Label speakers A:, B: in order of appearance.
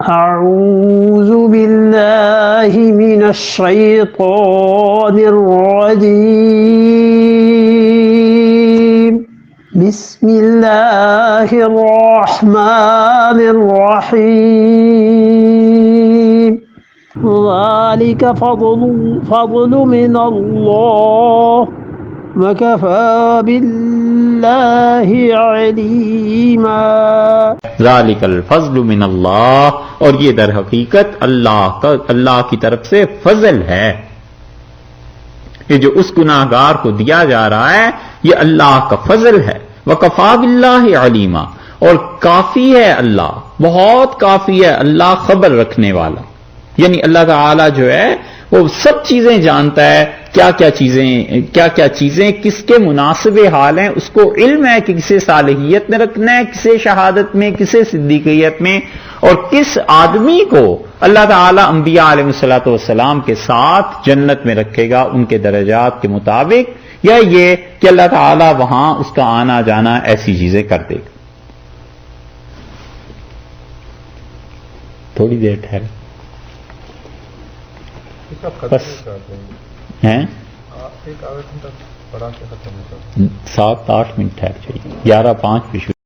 A: أعوذ بالله من الشيطان الرجيم بسم الله الرحمن الرحيم ذلك فضل من الله وكفى بالله عليما
B: ज़ालिकल फ़ज़्लु मिनल्लाह, और ये दर हकीकत अल्लाह की तरफ से फजल है। ये जो उस गुनाहगार को दिया जा रहा है ये अल्लाह का फजल है। वकफ़ा बिल्लाहि अलीमा, और काफी है अल्लाह, बहुत काफी है अल्लाह खबर रखने वाला। यानी अल्लाह ताला जो है वो सब चीजें जानता है, क्या क्या चीजें किसके मुनासिबे हाल हैं, उसको इल्म है कि किसे सालिहियत में रखना है, किसे शहादत में, किसे सिद्दीकियत में, और किस आदमी को अल्लाह ताला अंबिया अलैहिस्सलातु वस्सलाम के साथ जन्नत में रखेगा उनके दर्जात के मुताबिक, या ये कि अल्लाह ताला वहां उसका आना जाना ऐसी चीजें कर देगा। थोड़ी देर ठहर बस हैं,
C: एक आवेदन तक पढ़ा के खत्म
B: 7-8 मिनट ठहर चाहिए, 11:05 पे शुरू।